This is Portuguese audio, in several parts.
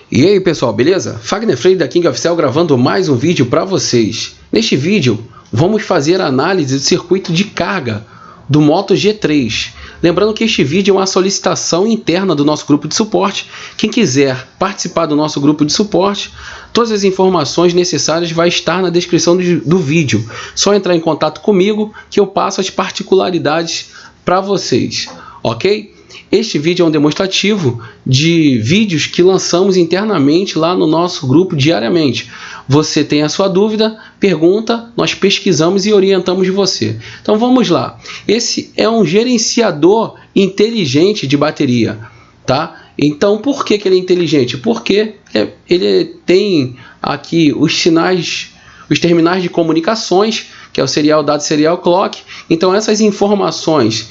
E aí pessoal, beleza? Fagner Freire da King of Cell gravando mais um vídeo para vocês. Neste vídeo vamos fazer a análise do circuito de carga do Moto G3. Lembrando que este vídeo é uma solicitação interna do nosso grupo de suporte. Quem quiser participar do nosso grupo de suporte, todas as informações necessárias vai estar na descrição do vídeo. Só entrar em contato comigo que eu passo as particularidades para vocês, ok? Este vídeo é um demonstrativo de vídeos que lançamos internamente lá no nosso grupo diariamente. Você tem a sua dúvida, pergunta, nós pesquisamos e orientamos você. Então vamos lá. Esse é um gerenciador inteligente de bateria, tá? Então por que ele é inteligente? Porque ele tem aqui os sinais, os terminais de comunicações, que é o serial dado serial clock. Então essas informações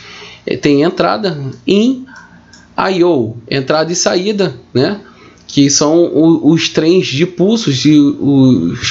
tem entrada em I/O, entrada e saída, né? Que são os trens de pulsos e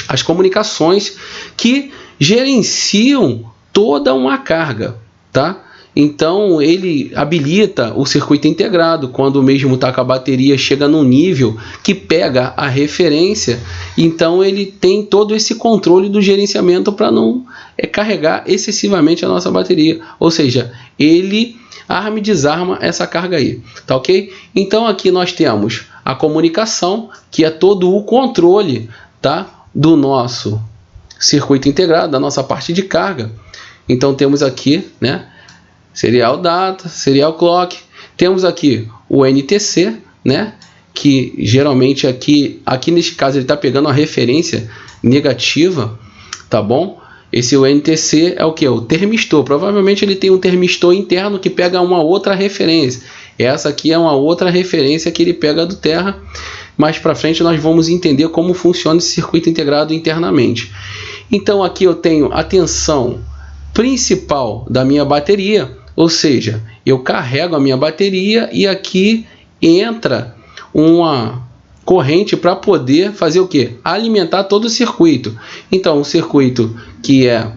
as comunicações que gerenciam toda uma carga, tá? Então ele habilita o circuito integrado quando o mesmo está com a bateria, chega num nível que pega a referência. Então ele tem todo esse controle do gerenciamento para não carregar excessivamente a nossa bateria, ou seja, ele arma e desarma essa carga aí, tá ok? Então aqui nós temos a comunicação, que é todo o controle, tá, do nosso circuito integrado, da nossa parte de carga. Então temos aqui, né, serial data, serial clock, temos aqui o NTC, né, que geralmente aqui nesse caso ele está pegando a referência negativa, tá bom? Esse NTC é o que? O termistor. Provavelmente ele tem um termistor interno que pega uma outra referência. Essa aqui é uma outra referência que ele pega do terra. Mais para frente nós vamos entender como funciona esse circuito integrado internamente. Então aqui eu tenho a tensão principal da minha bateria, ou seja, eu carrego a minha bateria e aqui entra uma corrente para poder fazer o que? Alimentar todo o circuito. Então o circuito que é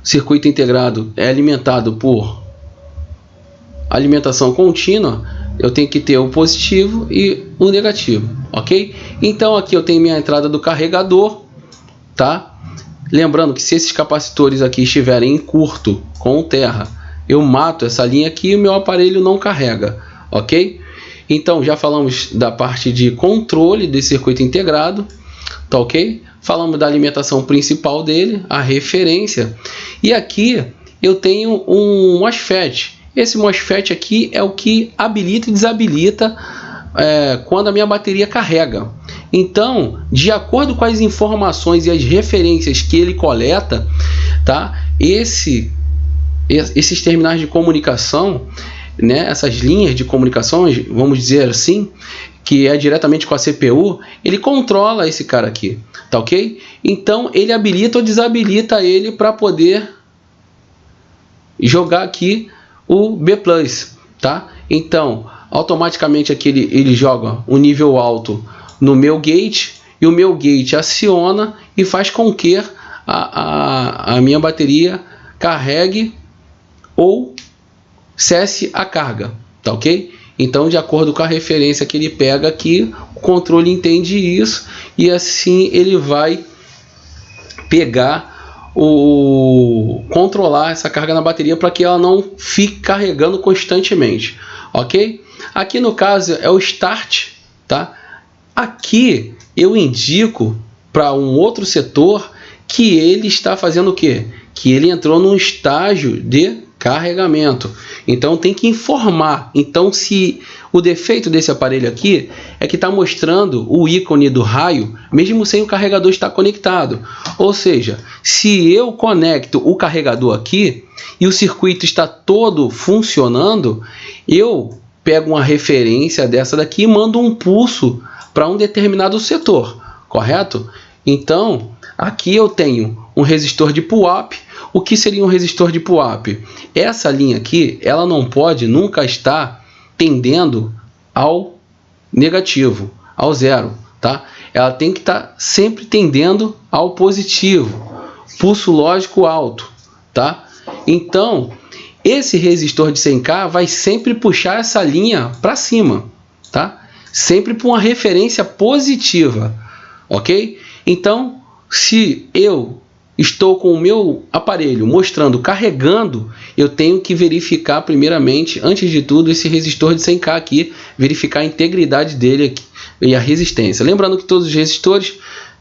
circuito integrado é alimentado por alimentação contínua. Eu tenho que ter o positivo e o negativo, ok? Então aqui eu tenho minha entrada do carregador, tá? Lembrando que se esses capacitores aqui estiverem em curto com o terra, eu mato essa linha aqui e o meu aparelho não carrega, ok? Então já falamos da parte de controle desse circuito integrado, tá ok? Falamos da alimentação principal dele, a referência. E aqui eu tenho um MOSFET. Esse MOSFET aqui é o que habilita e desabilita quando a minha bateria carrega. Então, de acordo com as informações e as referências que ele coleta, tá? Esses terminais de comunicação, né, essas linhas de comunicações, vamos dizer assim, que é diretamente com a CPU, ele controla esse cara aqui, tá ok? Então ele habilita ou desabilita ele para poder jogar aqui o B+, tá? Então automaticamente aqui ele joga um nível alto no meu gate e o meu gate aciona e faz com que a minha bateria carregue ou cesse a carga, tá ok? Então, de acordo com a referência que ele pega aqui, o controle entende isso e assim ele vai controlar essa carga na bateria para que ela não fique carregando constantemente, ok? Aqui no caso é o start, tá? Aqui eu indico para um outro setor que ele está fazendo o quê? Que ele entrou num estágio de carregamento. Então tem que informar. Então se o defeito desse aparelho aqui é que está mostrando o ícone do raio, mesmo sem o carregador estar conectado. Ou seja, se eu conecto o carregador aqui e o circuito está todo funcionando, eu pego uma referência dessa daqui e mando um pulso para um determinado setor, correto? Então aqui eu tenho um resistor de pull-up. O que seria um resistor de pull-up? Essa linha aqui, ela não pode nunca estar tendendo ao negativo, ao zero, tá? Ela tem que estar sempre tendendo ao positivo, pulso lógico alto, tá? Então, esse resistor de 100K vai sempre puxar essa linha para cima, tá? sempre para uma referência positiva, ok? Então, se eu estou com o meu aparelho mostrando carregando, eu tenho que verificar primeiramente, antes de tudo, esse resistor de 100K aqui, verificar a integridade dele aqui e a resistência. Lembrando que todos os resistores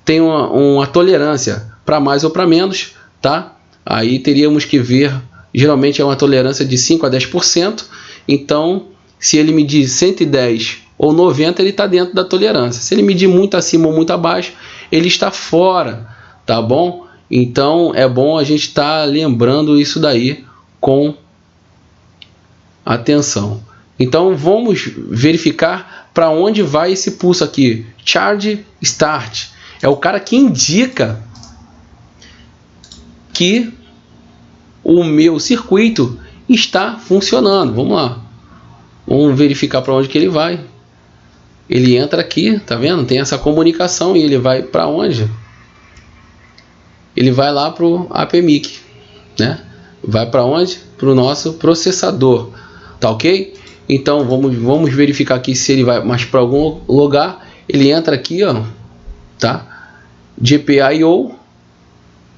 têm uma tolerância para mais ou para menos, tá? Aí teríamos que ver, geralmente é uma tolerância de 5 a 10%, então se ele medir 110 ou 90, ele está dentro da tolerância. Se ele medir muito acima ou muito abaixo, ele está fora, tá bom? Então é bom a gente estar lembrando isso daí com atenção. Então vamos verificar para onde vai esse pulso aqui. Charge Start é o cara que indica que o meu circuito está funcionando. Vamos lá, vamos verificar para onde que ele vai. Ele entra aqui, tá vendo? Tem essa comunicação e ele vai para onde? Ele vai lá para o APMIC, né? Vai para onde? Para o nosso processador, tá ok? Então vamos verificar aqui se ele vai mais para algum lugar. Ele entra aqui, ó, tá? GPIO,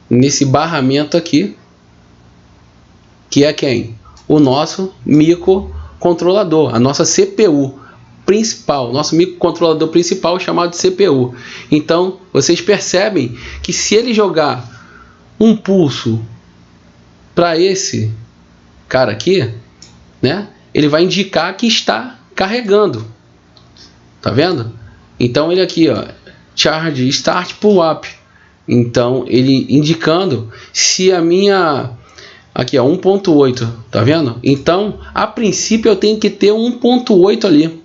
nesse barramento aqui, que é quem? O nosso microcontrolador, a nossa CPU principal, nosso microcontrolador principal chamado de CPU. Então vocês percebem que se ele jogar um pulso para esse cara aqui, né, ele vai indicar que está carregando, tá vendo? Então ele aqui, ó, Charge Start Pull Up, então ele indicando se a minha aqui, ó, 1.8, tá vendo? Então a princípio eu tenho que ter 1.8 ali.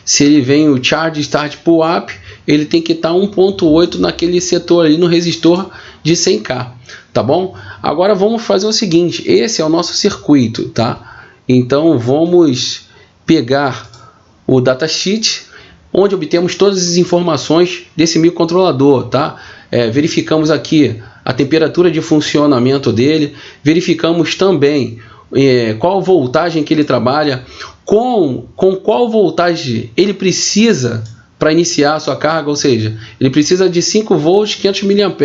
Se ele vem o Charge Start Pull Up, ele tem que estar 1.8 naquele setor ali no resistor de 100K, tá bom? Agora vamos fazer o seguinte, esse é o nosso circuito, tá? Então vamos pegar o datasheet, onde obtemos todas as informações desse microcontrolador, tá? Verificamos aqui a temperatura de funcionamento dele, verificamos também qual voltagem que ele trabalha, com qual voltagem ele precisa para iniciar a sua carga, ou seja, ele precisa de 5 volts 500 mA,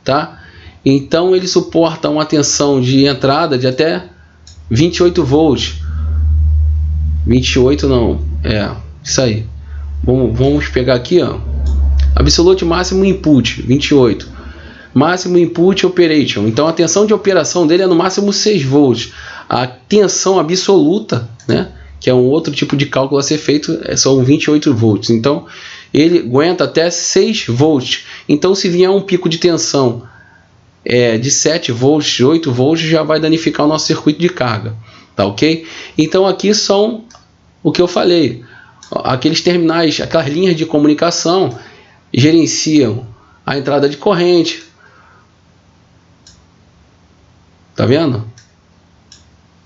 tá? Então ele suporta uma tensão de entrada de até 28 volts. 28 não, isso aí. Vamos pegar aqui, ó, Absolute Máximo Input, 28. Máximo Input Operation. Então a tensão de operação dele é no máximo 6 volts. A tensão absoluta, né, que é um outro tipo de cálculo a ser feito, são 28 volts. Então ele aguenta até 6 volts. Então se vier um pico de tensão de 7 volts, 8 volts, já vai danificar o nosso circuito de carga, tá ok? Então aqui são o que eu falei, aqueles terminais, aquelas linhas de comunicação gerenciam a entrada de corrente, tá vendo?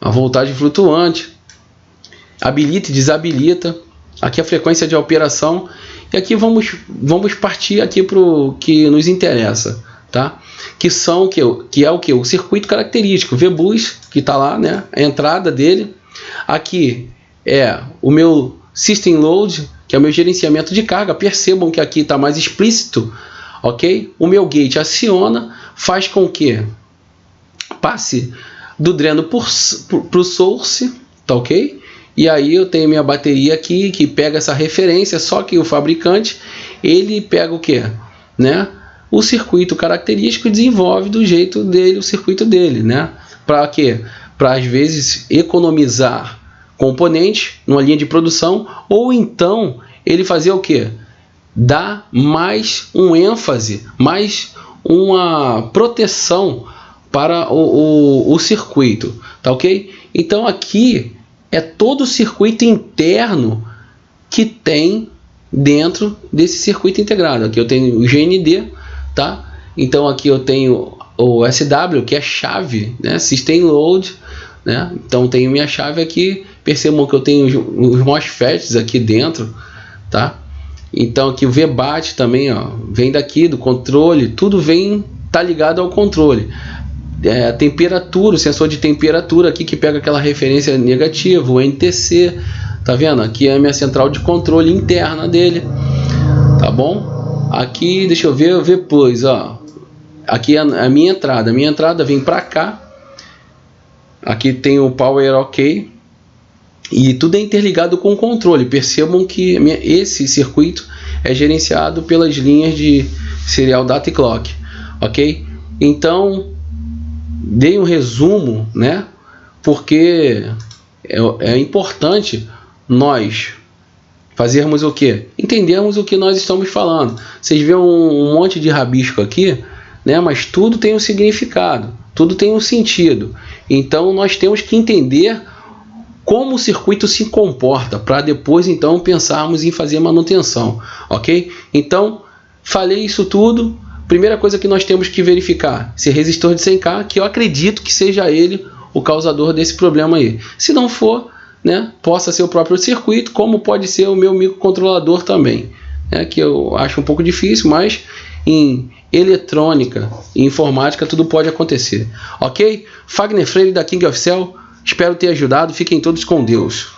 A voltagem flutuante, habilita e desabilita, aqui a frequência de operação, e aqui vamos partir aqui para o que nos interessa, tá? Que é o que? O circuito característico, VBus, que está lá, né? A entrada dele. Aqui é o meu System Load, que é o meu gerenciamento de carga. Percebam que aqui está mais explícito, ok? O meu gate aciona, faz com que passe do dreno para o source, tá ok? E aí eu tenho minha bateria aqui que pega essa referência, só que o fabricante ele pega o que, né? O circuito característico e desenvolve do jeito dele o circuito dele, né? Para quê? Para às vezes economizar componentes numa linha de produção, ou então ele fazer o que? Dar mais um ênfase, mais uma proteção para o circuito, tá ok? Então aqui é todo o circuito interno que tem dentro desse circuito integrado. Aqui eu tenho o GND, tá? Então aqui eu tenho o SW, que é chave, né? System Load, né? Então tenho minha chave aqui. Percebam que eu tenho os MOSFETs aqui dentro, tá? Então aqui o VBAT também, ó, vem daqui do controle, tudo tá ligado ao controle. A temperatura, o sensor de temperatura aqui que pega aquela referência negativa, o NTC, Tá vendo? Aqui é a minha central de controle interna dele, tá bom? Aqui, deixa eu ver depois, ó. Aqui é a minha entrada vem para cá. Aqui tem o Power OK. E tudo é interligado com o controle. Percebam que esse circuito é gerenciado pelas linhas de Serial Data Clock, ok? Então, dei um resumo, né? Porque é importante nós fazermos o quê? Entendermos o que nós estamos falando. Vocês vêem um monte de rabisco aqui, né? Mas tudo tem um significado, tudo tem um sentido. Então, nós temos que entender como o circuito se comporta, para depois então pensarmos em fazer manutenção, ok? Então, falei isso tudo. Primeira coisa que nós temos que verificar, se é resistor de 100K, que eu acredito que seja ele o causador desse problema aí. Se não for, né, possa ser o próprio circuito, como pode ser o meu microcontrolador também, né, que eu acho um pouco difícil, mas em eletrônica e informática tudo pode acontecer, ok? Fagner Freire da King of Cell. Espero ter ajudado. Fiquem todos com Deus.